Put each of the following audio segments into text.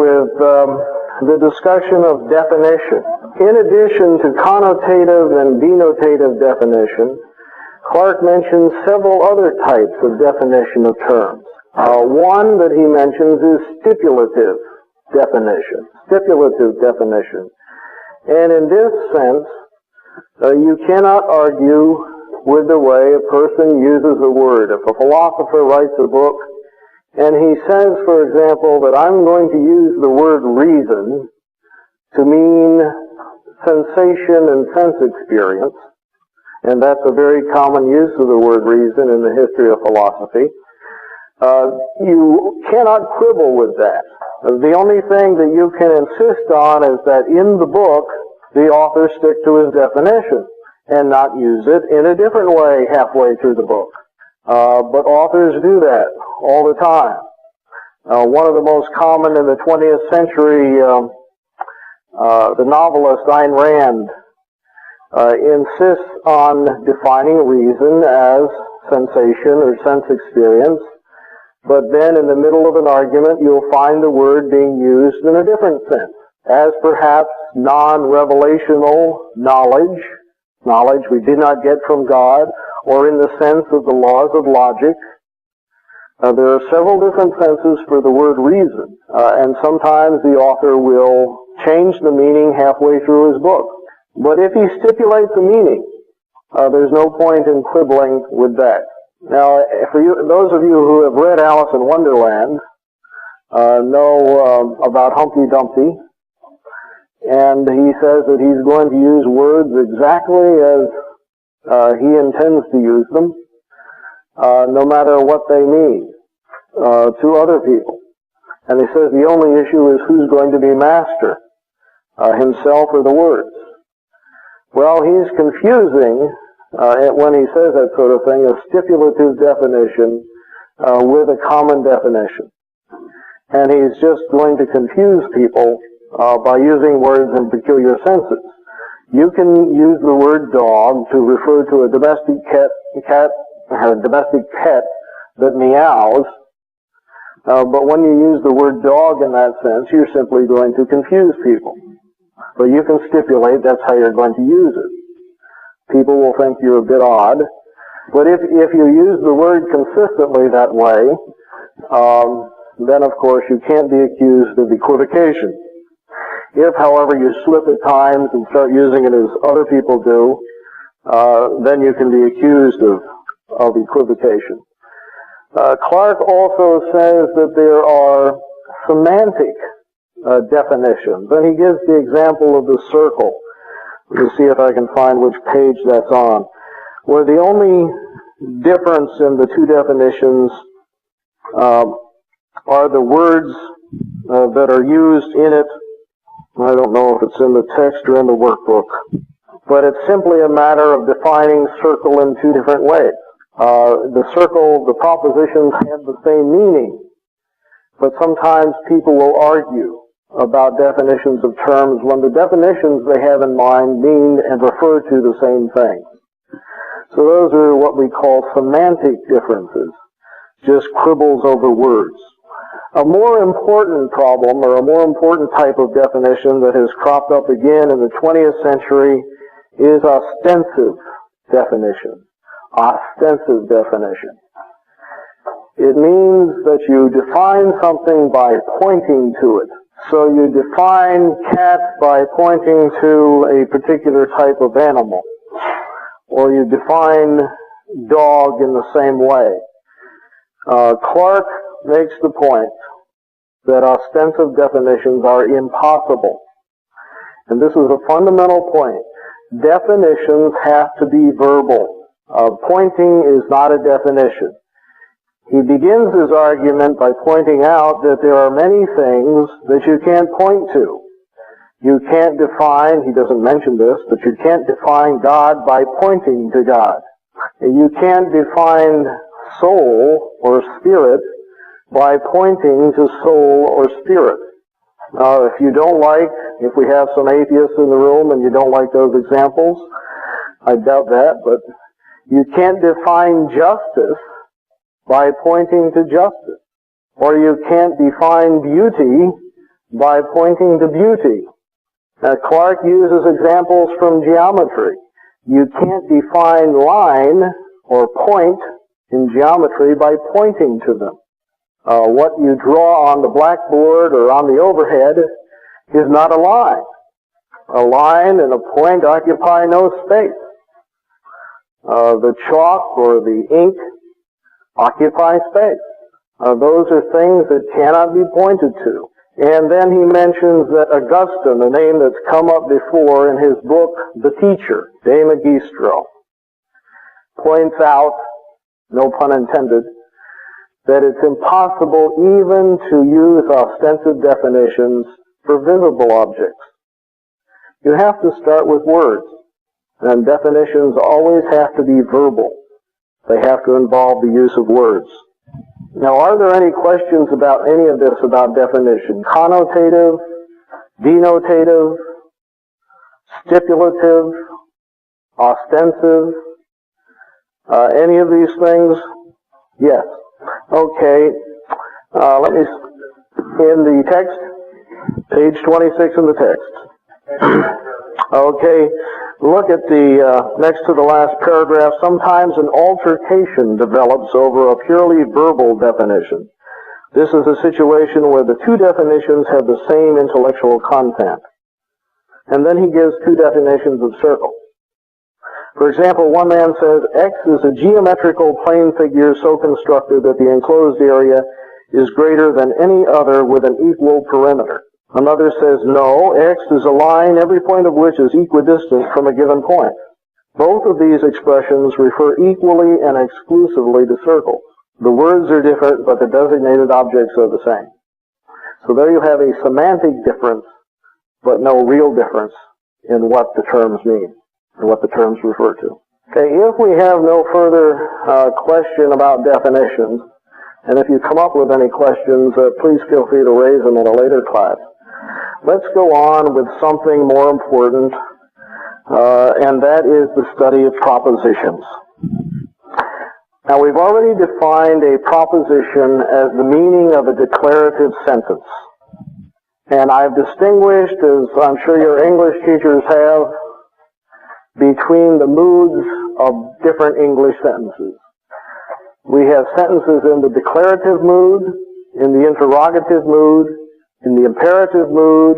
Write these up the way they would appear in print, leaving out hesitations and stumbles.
with the discussion of definition. In addition to connotative and denotative definition, Clark mentions several other types of definition of terms. One that he mentions is stipulative definition. And in this sense, you cannot argue with the way a person uses a word. If a philosopher writes a book and he says, for example, that I'm going to use the word reason to mean sensation and sense experience, and that's a very common use of the word reason in the history of philosophy, you cannot quibble with that. The only thing that you can insist on is that in the book, the author stick to his definition and not use it in a different way halfway through the book. But authors do that all the time. One of the most common in the 20th century, the novelist Ayn Rand insists on defining reason as sensation or sense experience, but then in the middle of an argument you'll find the word being used in a different sense, as perhaps non-revelational knowledge we did not get from God, or in the sense of the laws of logic. There are several different senses for the word reason, and sometimes the author will change the meaning halfway through his book. But if he stipulates a meaning, there's no point in quibbling with that. Now, for you, those of you who have read Alice in Wonderland know about Humpty Dumpty, and he says that he's going to use words exactly as he intends to use them, no matter what they mean to other people. And he says the only issue is who's going to be master, himself or the words. Well, he's confusing, when he says that sort of thing, a stipulative definition with a common definition. And he's just going to confuse people by using words in peculiar senses. You can use the word dog to refer to a domestic domestic pet that meows, but when you use the word dog in that sense, you're simply going to confuse people. But you can stipulate that's how you're going to use it. People will think you're a bit odd, but if you use the word consistently that way, then of course you can't be accused of equivocation. If, however, you slip at times and start using it as other people do, then you can be accused of equivocation. Clark also says that there are semantic definitions, and he gives the example of the circle. Let me see if I can find which page that's on, where the only difference in the two definitions are the words that are used in it. I don't know if it's in the text or in the workbook, but it's simply a matter of defining circle in two different ways. The circle, the propositions have the same meaning, but sometimes people will argue about definitions of terms when the definitions they have in mind mean and refer to the same thing. So those are what we call semantic differences, just quibbles over words. A more important problem, or a more important type of definition that has cropped up again in the 20th century is ostensive definition. Ostensive definition. It means that you define something by pointing to it. So you define cat by pointing to a particular type of animal, or you define dog in the same way. Clark makes the point that ostensive definitions are impossible. And this is a fundamental point. Definitions have to be verbal. Pointing is not a definition. He begins his argument by pointing out that there are many things that you can't point to. You can't define, he doesn't mention this, but you can't define God by pointing to God. You can't define soul or spirit by pointing to soul or spirit. Now, if we have some atheists in the room and you don't like those examples, I doubt that, but you can't define justice by pointing to justice. Or you can't define beauty by pointing to beauty. Clark uses examples from geometry. You can't define line or point in geometry by pointing to them. What you draw on the blackboard or on the overhead is not a line. A line and a point occupy no space. The chalk or the ink occupy space. Those are things that cannot be pointed to. And then he mentions that Augustine, a name that's come up before in his book, The Teacher, De Magistro, points out, no pun intended, that it's impossible even to use ostensive definitions for visible objects. You have to start with words, and definitions always have to be verbal. They have to involve the use of words. Now, are there any questions about any of this about definition? Connotative, denotative, stipulative, ostensive, any of these things? Yes. Okay. Let me, in the text, page 26 in the text. Okay. Look at the next to the last paragraph. Sometimes an altercation develops over a purely verbal definition. This is a situation where the two definitions have the same intellectual content. And then he gives two definitions of circle. For example, one man says X is a geometrical plane figure so constructed that the enclosed area is greater than any other with an equal perimeter. Another says, no, X is a line, every point of which is equidistant from a given point. Both of these expressions refer equally and exclusively to circles. The words are different, but the designated objects are the same. So there you have a semantic difference, but no real difference in what the terms mean, and what the terms refer to. Okay, if we have no further question about definitions, and if you come up with any questions, please feel free to raise them in a later class. Let's go on with something more important, and that is the study of propositions. Now, we've already defined a proposition as the meaning of a declarative sentence. And I've distinguished, as I'm sure your English teachers have, between the moods of different English sentences. We have sentences in the declarative mood, in the interrogative mood, in the imperative mood,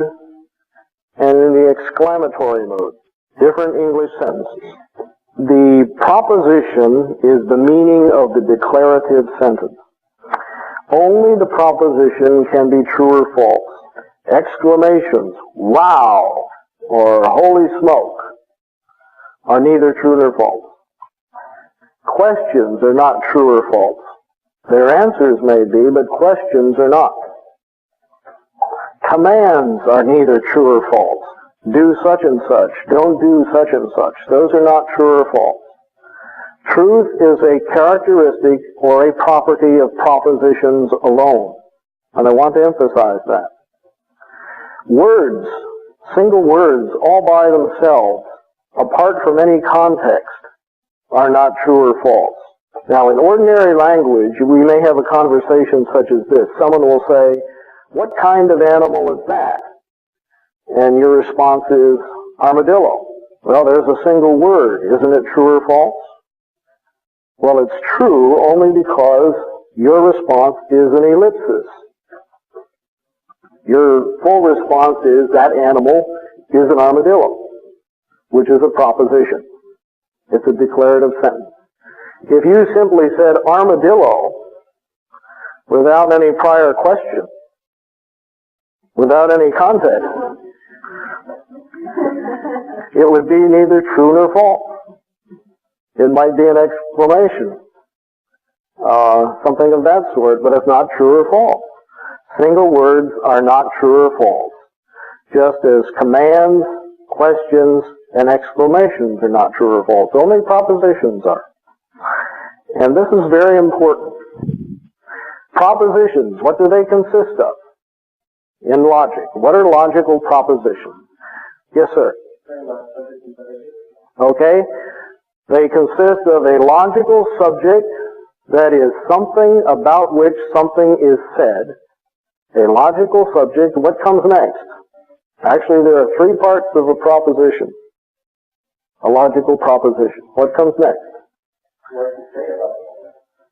and in the exclamatory mood. Different English sentences. The proposition is the meaning of the declarative sentence. Only the proposition can be true or false. Exclamations, wow, or holy smoke, are neither true nor false. Questions are not true or false. Their answers may be, but questions are not. Commands are neither true or false. Do such and such. Don't do such and such. Those are not true or false. Truth is a characteristic or a property of propositions alone. And I want to emphasize that. Words, single words, all by themselves, apart from any context, are not true or false. Now, in ordinary language, we may have a conversation such as this. Someone will say, what kind of animal is that? And your response is, armadillo. Well, there's a single word. Isn't it true or false? Well, it's true only because your response is an ellipsis. Your full response is, that animal is an armadillo, which is a proposition. It's a declarative sentence. If you simply said armadillo without any prior question, without any context, it would be neither true nor false. It might be an exclamation, something of that sort, but it's not true or false. Single words are not true or false, just as commands, questions, and exclamations are not true or false. Only propositions are. And this is very important. Propositions, what do they consist of? In logic, what are logical propositions? Yes, sir. Okay. They consist of a logical subject, that is, something about which something is said, A logical subject, what comes next? Actually, there are three parts of a proposition. A logical proposition. What comes next?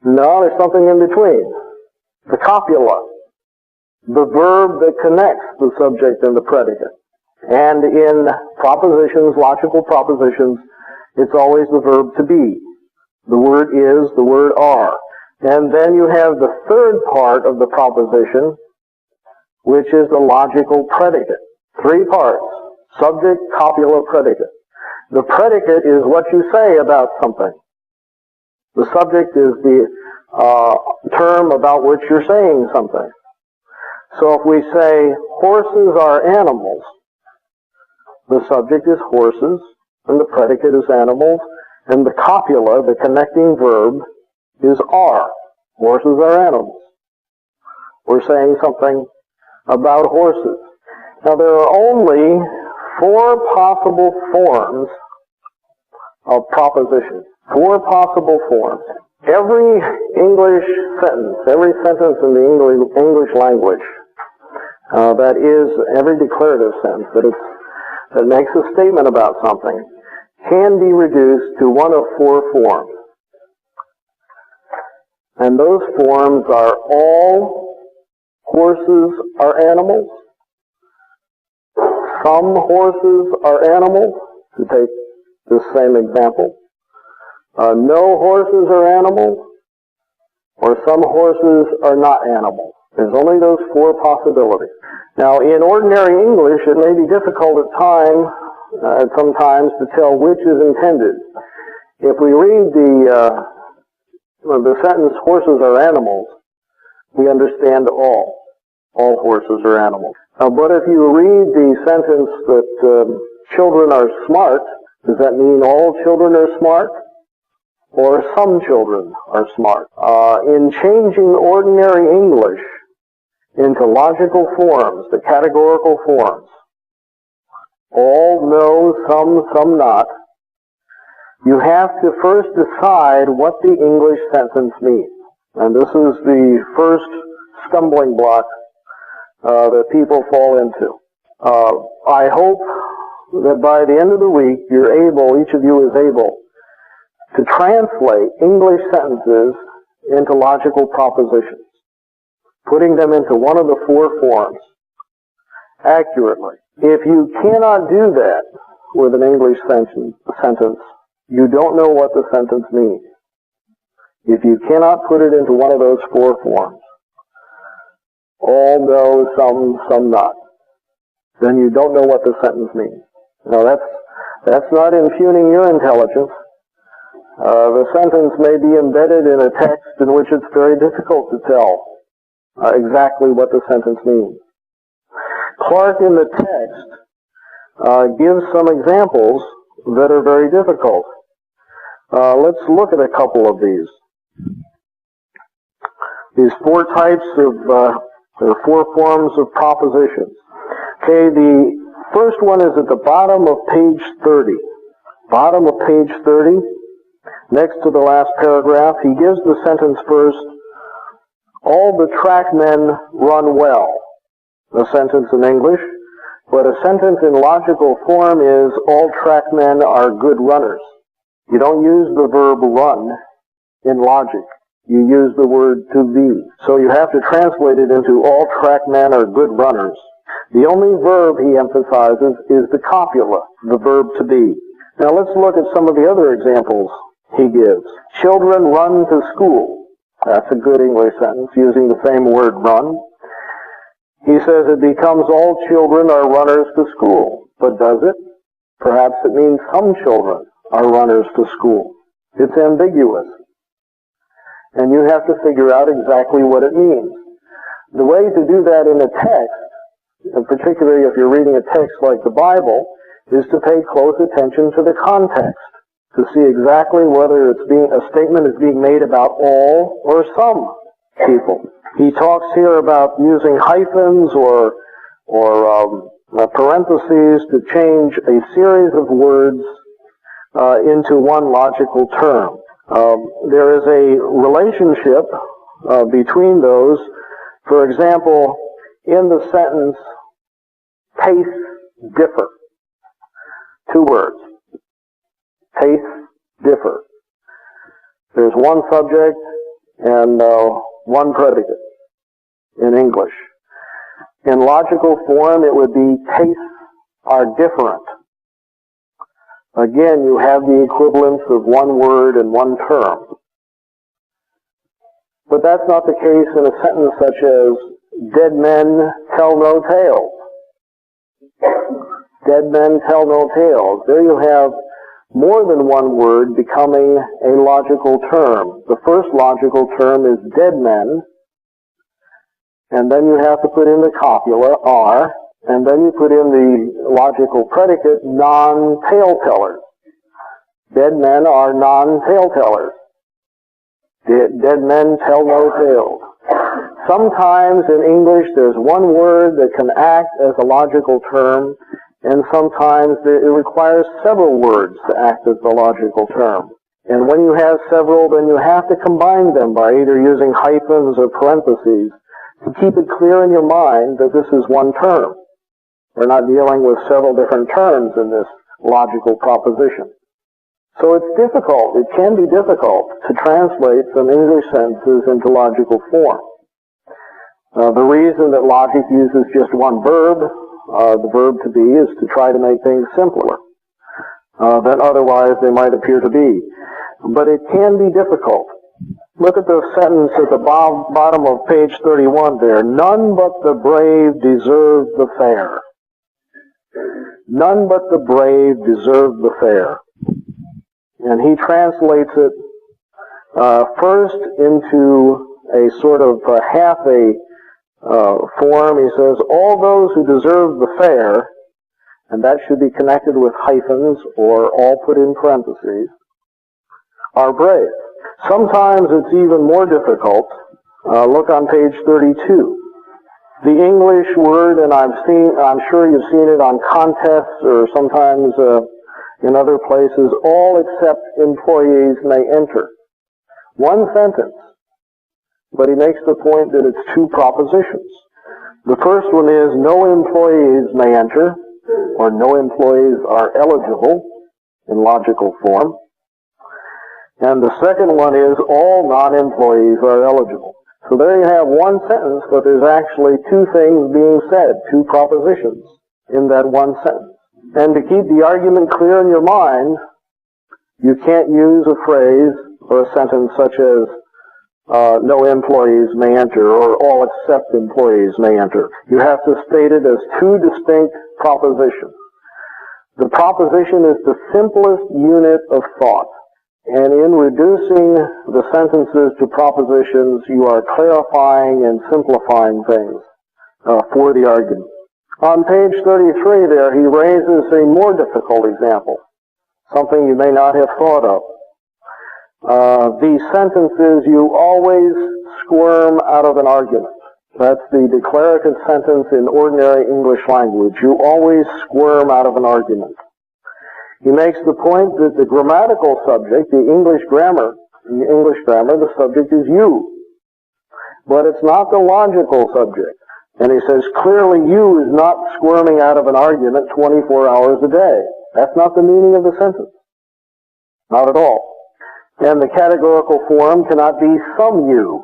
No, there's something in between. The copula. The verb that connects the subject and the predicate. And in propositions, logical propositions, it's always the verb to be. The word is, the word are. And then you have the third part of the proposition, which is the logical predicate. Three parts. Subject, copula, predicate. The predicate is what you say about something. The subject is the term about which you're saying something. So if we say, horses are animals, the subject is horses, and the predicate is animals, and the copula, the connecting verb, is are. Horses are animals. We're saying something about horses. Now there are only four possible forms of proposition. Four possible forms. Every English sentence, every sentence in the English language, that is, every declarative sentence that makes a statement about something, can be reduced to one of four forms. And those forms are all horses are animals, some horses are animals, to take the same example. No horses are animals, or some horses are not animals. There's only those four possibilities. Now, in ordinary English, it may be difficult at sometimes to tell which is intended. If we read the sentence, horses are animals, we understand all horses are animals. But if you read the sentence that children are smart, does that mean all children are smart? Or some children are smart? In changing ordinary English into logical forms, the categorical forms, all, no, some not, you have to first decide what the English sentence means. And this is the first stumbling block that people fall into. I hope that by the end of the week, each of you is able to translate English sentences into logical propositions, putting them into one of the four forms accurately. If you cannot do that with an English sentence, you don't know what the sentence means. If you cannot put it into one of those four forms, all, no, some not, then you don't know what the sentence means. Now that's not impugning your intelligence. The sentence may be embedded in a text in which it's very difficult to tell exactly what the sentence means. Clark in the text gives some examples that are very difficult. Let's look at a couple of these. These four types or four forms of propositions. Okay, the first one is at the bottom of page 30. Bottom of page 30, next to the last paragraph, he gives the sentence first, all the trackmen run well. A sentence in English, but a sentence in logical form is, all trackmen are good runners. You don't use the verb run in logic. You use the word to be. So you have to translate it into all trackmen are good runners. The only verb he emphasizes is the copula, the verb to be. Now let's look at some of the other examples he gives. Children run to school. That's a good English sentence using the same word run. He says it becomes all children are runners to school. But does it? Perhaps it means some children are runners to school. It's ambiguous. And you have to figure out exactly what it means. The way to do that in a text, and particularly if you're reading a text like the Bible, is to pay close attention to the context, to see exactly whether a statement is being made about all or some people. He talks here about using hyphens or parentheses to change a series of words into one logical term. There is a relationship between those. For example, in the sentence, tastes differ. 2 words. Tastes differ. There's one subject and one predicate in English. In logical form, it would be tastes are different. Again, you have the equivalence of one word and one term. But that's not the case in a sentence such as, dead men tell no tales. Dead men tell no tales. There you have more than one word becoming a logical term. The first logical term is dead men, and then you have to put in the copula, are, and then you put in the logical predicate, non-tale-tellers. Dead men are non-tale-tellers. Dead men tell no tales. Sometimes in English there's one word that can act as a logical term, and sometimes it requires several words to act as the logical term. And when you have several, then you have to combine them by either using hyphens or parentheses to keep it clear in your mind that this is one term. We're not dealing with several different terms in this logical proposition. So it's difficult, it can be difficult to translate some English sentences into logical form. The reason that logic uses just one verb, the verb to be, is to try to make things simpler than otherwise they might appear to be. But it can be difficult. Look at the sentence at the bottom of page 31 there. None but the brave deserve the fair. None but the brave deserve the fair. And he translates it first into a sort of half a form. He says, all those who deserve the fair, and that should be connected with hyphens or all put in parentheses, are brave. Sometimes it's even more difficult. Look on page 32. The English word, and I'm sure you've seen it on contests or sometimes in other places, all except employees may enter. One sentence, but he makes the point that it's 2 propositions. The first one is no employees may enter, or no employees are eligible in logical form. And the second one is all non-employees are eligible. So there you have one sentence, but there's actually 2 things being said, 2 propositions in that one sentence. And to keep the argument clear in your mind, you can't use a phrase or a sentence such as no employees may enter or all except employees may enter. You have to state it as 2 distinct propositions. The proposition is the simplest unit of thought. And in reducing the sentences to propositions, you are clarifying and simplifying things for the argument. On page 33 there, he raises a more difficult example, something you may not have thought of. The sentence is, you always squirm out of an argument. That's the declarative sentence in ordinary English language. You always squirm out of an argument. He makes the point that the grammatical subject, in English grammar, the subject is you. But it's not the logical subject. And he says, clearly you is not squirming out of an argument 24 hours a day. That's not the meaning of the sentence. Not at all. And the categorical form cannot be some you.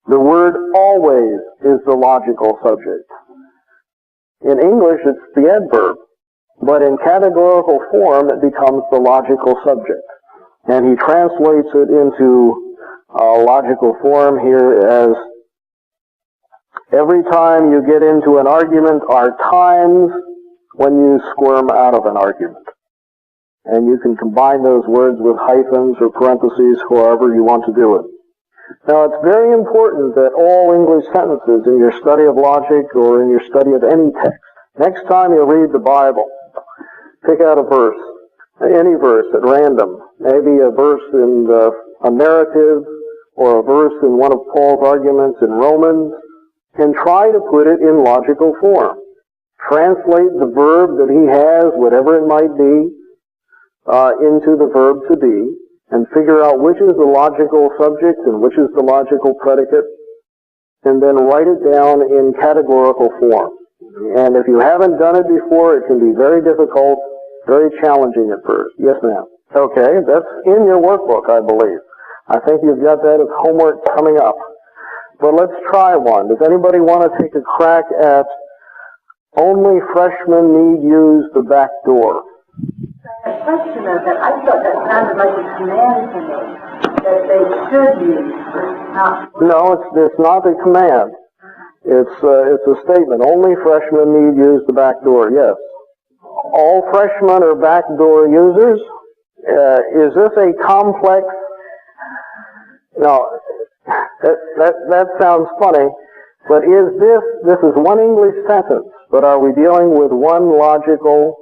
The word always is the logical subject. In English, it's the adverb. But in categorical form, it becomes the logical subject. And he translates it into logical form here as, every time you get into an argument are times when you squirm out of an argument. And you can combine those words with hyphens or parentheses, however you want to do it. Now, it's very important that all English sentences in your study of logic or in your study of any text, next time you read the Bible, pick out a verse, any verse at random, maybe a verse in a narrative or a verse in one of Paul's arguments in Romans, and try to put it in logical form. Translate the verb that he has, whatever it might be, into the verb to be, and figure out which is the logical subject and which is the logical predicate, and then write it down in categorical form. And if you haven't done it before, it can be very difficult, very challenging at first. Yes, ma'am. Okay, that's in your workbook, I believe. I think you've got that as homework coming up. But let's try one. Does anybody want to take a crack at only freshmen need use the back door? A question of that, I thought that sounded like a command to me, that they should use, not... No, it's not a command. It's a statement. Only freshmen need use the back door, yes. All freshmen are back door users. Is this a complex... No, that sounds funny, but this is one English sentence, but are we dealing with one logical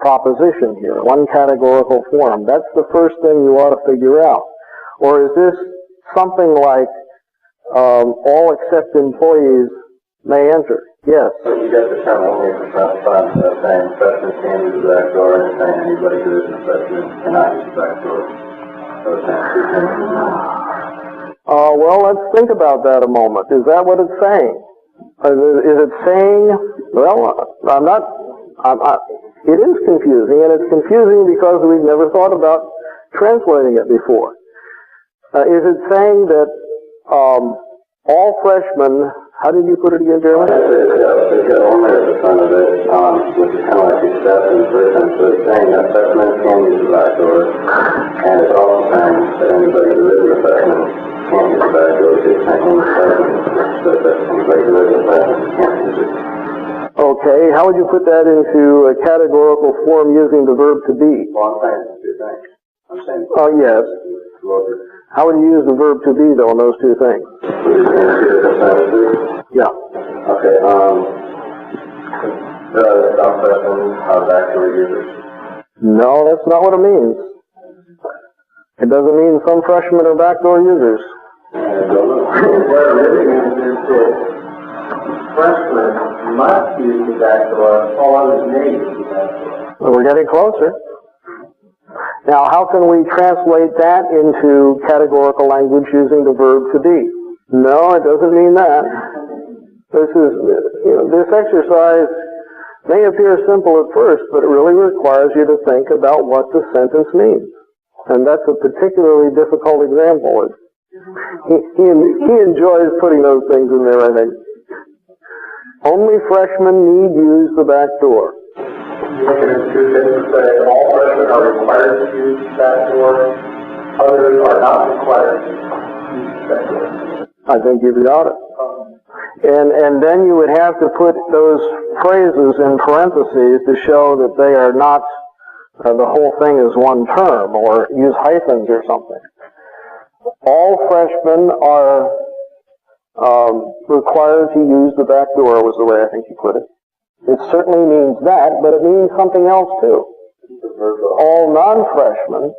proposition here, one categorical form? That's the first thing you ought to figure out. Or is this something like all except employees may enter? Yes. So you get the term only for specifying saying freshmen can use the back door and saying anybody who isn't a freshman cannot use the back door. So it's saying two things. Well, let's think about that a moment. Is that what it's saying? Is it saying, well, it is confusing, and it's confusing because we've never thought about translating it before. Is it saying that all freshmen, how did you put it again, Jeremy? It's got only at the front of it, which is kind of like except in the first sentence, so it's saying that freshmen can use the back door, and it's also saying that anybody who isn't a freshman can't use the back door, it's saying only freshmen, so that anybody who isn't a freshman can't use it. Okay, how would you put that into a categorical form using the verb to be? Well, I'm saying it's two things. I'm saying... Oh, yes. How would you use the verb to be, though, in those two things? Yeah. Okay, some freshmen are back door users. No, that's not what it means. It doesn't mean some freshmen are backdoor users. What it really means is that freshmen must use the back door, all others may use the back door. Well, we're getting closer. Now, how can we translate that into categorical language using the verb to be? No, it doesn't mean that. This exercise may appear simple at first, but it really requires you to think about what the sentence means. And that's a particularly difficult example. He enjoys putting those things in there, I think. Only freshmen need use the back door. All freshmen are required to use the back door. Others are not required to use the back door. I think you've got it. And then you would have to put those phrases in parentheses to show that they are not, the whole thing is one term, or use hyphens or something. All freshmen are required to use the back door, was the way I think you put it. It certainly means that, but it means something else too. All non-freshmen.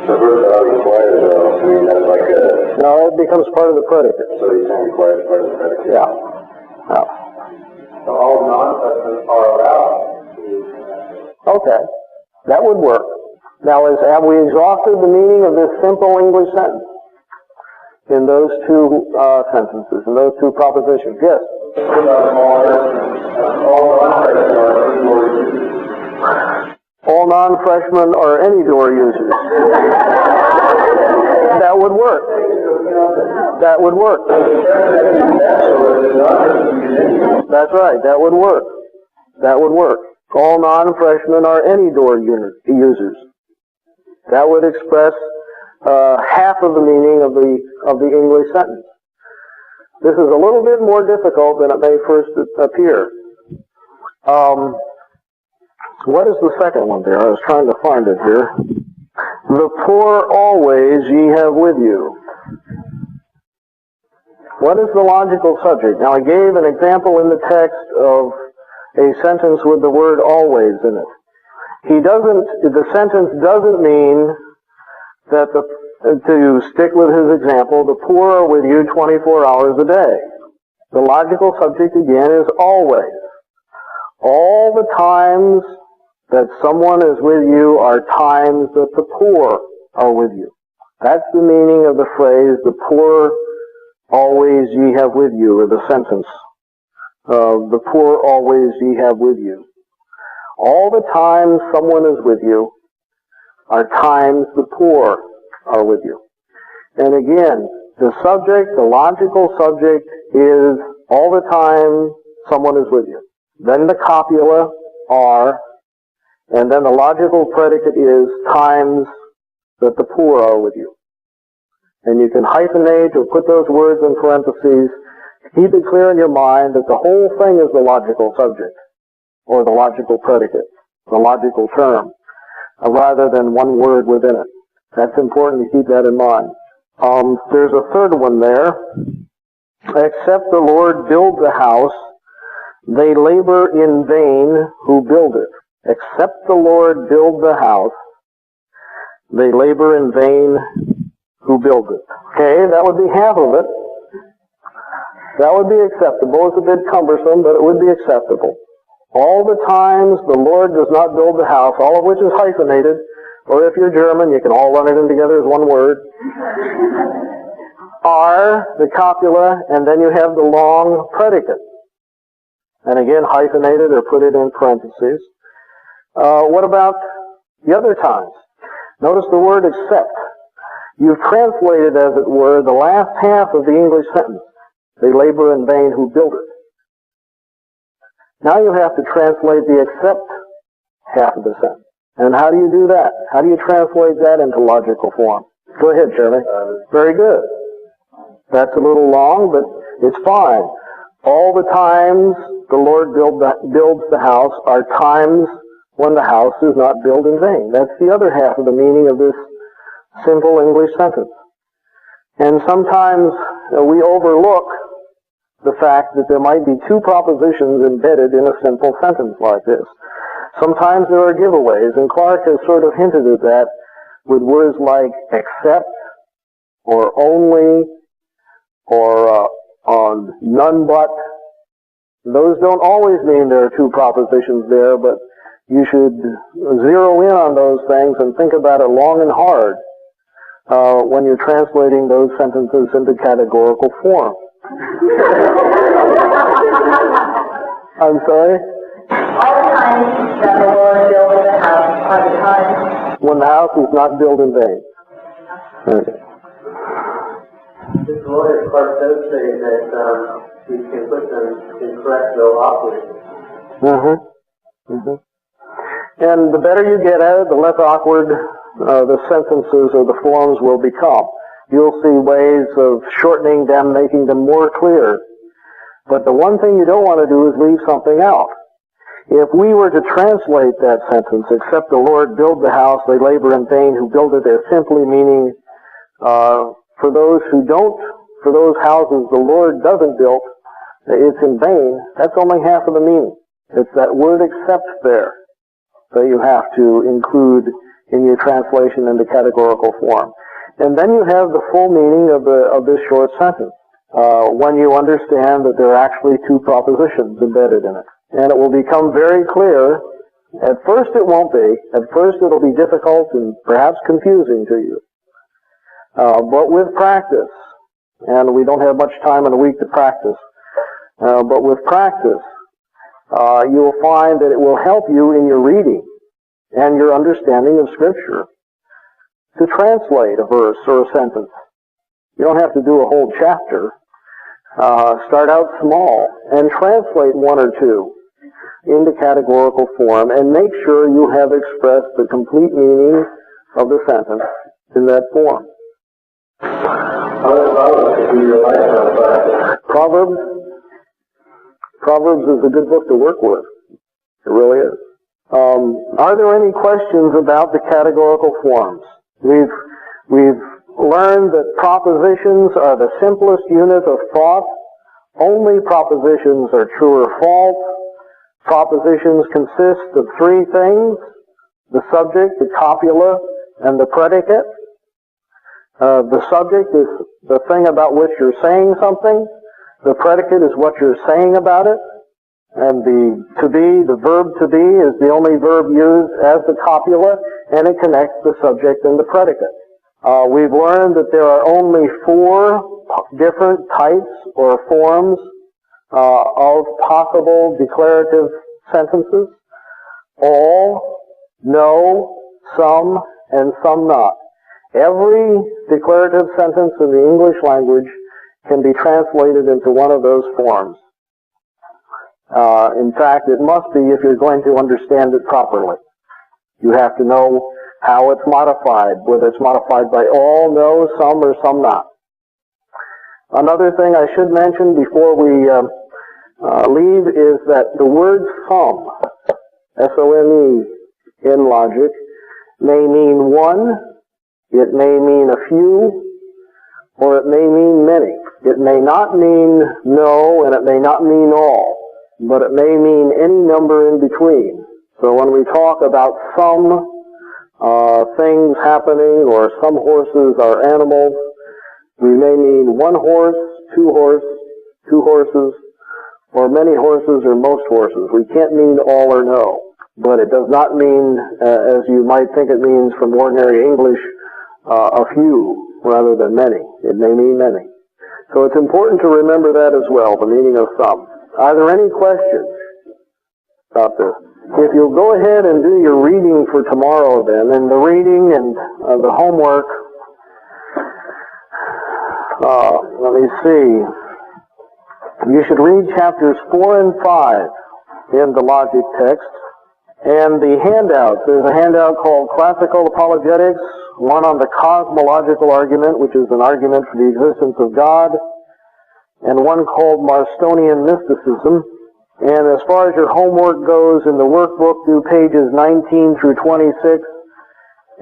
The verb required, though, I mean, that's like a... No, it becomes part of the predicate. So you're saying required is part of the predicate? Yeah. So all non-freshmen are allowed to use the back door. Okay. That would work. Now, have we exhausted the meaning of this simple English sentence? In those two sentences, in those two propositions? Yes? All non-freshmen are any door users. That would work. That would work. That's right. That would work. That would work. All non-freshmen are any door users. That would express half of the meaning of the English sentence. This is a little bit more difficult than it may first appear. What is the second one there? I was trying to find it here. The poor always ye have with you. What is the logical subject? Now, I gave an example in the text of a sentence with the word always in it. The sentence doesn't mean that to stick with his example, the poor are with you 24 hours a day. The logical subject again is always. All the times that someone is with you are times that the poor are with you. That's the meaning of the phrase, the poor always ye have with you, or the sentence, the poor always ye have with you. All the times someone is with you are times the poor are with you. And again, the subject, the logical subject, is all the time someone is with you. Then the copula are, and then the logical predicate is times that the poor are with you. And you can hyphenate or put those words in parentheses. Keep it clear in your mind that the whole thing is the logical subject, or the logical predicate, the logical term, rather than one word within it. That's important to keep that in mind. There's a third one there. Except the Lord build the house, they labor in vain who build it. Except the Lord build the house, they labor in vain who build it. Okay, that would be half of it. That would be acceptable. It's a bit cumbersome, but it would be acceptable. All the times the Lord does not build the house, all of which is hyphenated, or if you're German, you can all run it in together as one word, are the copula, and then you have the long predicate. And again, hyphenated or put it in parentheses. What about the other times? Notice the word except. You've translated, as it were, the last half of the English sentence. They labor in vain who build it. Now you have to translate the except half of the sentence. And how do you do that? How do you translate that into logical form? Go ahead, Jeremy. Very good. That's a little long, but it's fine. All the times the Lord builds the house are times when the house is not built in vain. That's the other half of the meaning of this simple English sentence. And sometimes we overlook the fact that there might be two propositions embedded in a simple sentence like this. Sometimes there are giveaways, and Clark has sort of hinted at that with words like except, or only, or none but. Those don't always mean there are two propositions there, but you should zero in on those things and think about it long and hard when you're translating those sentences into categorical form. I'm sorry? All the times that the Lord built the house are the times When the house is not built in vain. Okay. This lawyer Clark does say that we can put them in correct, though awkward. And the better you get at it, the less awkward the sentences or the forms will become. You'll see ways of shortening them, making them more clear. But the one thing you don't want to do is leave something out. If we were to translate that sentence, except the Lord build the house, they labor in vain who build it, as simply meaning for those houses the Lord doesn't build, it's in vain, that's only half of the meaning. It's that word except there that you have to include in your translation into categorical form. And then you have the full meaning of this short sentence, when you understand that there are actually two propositions embedded in it. And it will become very clear. At first it won't be. At first it'll be difficult and perhaps confusing to you. But with practice, and we don't have much time in a week to practice, but with practice, you'll find that it will help you in your reading and your understanding of Scripture to translate a verse or a sentence. You don't have to do a whole chapter. Start out small and translate one or two into categorical form and make sure you have expressed the complete meaning of the sentence in that form. Proverbs is a good book to work with. It really is. Are there any questions about the categorical forms? We've learned that propositions are the simplest unit of thought. Only propositions are true or false. Propositions consist of three things: the subject, the copula, and the predicate. The subject is the thing about which you're saying something. The predicate is what you're saying about it. And the verb to be, is the only verb used as the copula, and it connects the subject and the predicate. We've learned that there are only 4 different types or forms of possible declarative sentences: all, no, some, and some not. Every declarative sentence in the English language can be translated into one of those forms. In fact, it must be if you're going to understand it properly. You have to know how it's modified, whether it's modified by all, no, some, or some not. Another thing I should mention before we leave is that the word some, S-O-M-E, in logic, may mean one, it may mean a few, or it may mean many. It may not mean no, and it may not mean all, but it may mean any number in between. So when we talk about some things happening, or some horses are animals, we may mean one horse, two horses, or many horses, or most horses. We can't mean all or no, but it does not mean, as you might think it means from ordinary English, a few rather than many. It may mean many. So it's important to remember that as well, the meaning of some. Are there any questions about this? If you'll go ahead and do your reading for tomorrow then, and the reading and the homework, let me see. You should read chapters 4 and 5 in the logic text. And the handouts, there's a handout called Classical Apologetics, one on the cosmological argument, which is an argument for the existence of God, and one called Marstonian Mysticism. And as far as your homework goes, in the workbook, do pages 19 through 26,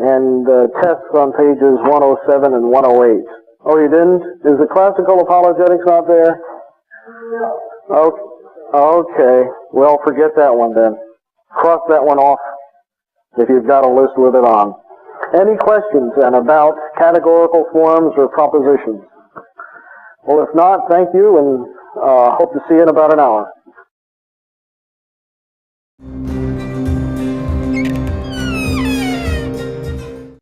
and tests on pages 107 and 108. Oh, you didn't? Is the Classical Apologetics not there? No. Okay. Well, forget that one then. Cross that one off if you've got a list with it on. Any questions then about categorical forms or propositions? Well, if not, thank you, and hope to see you in about an hour.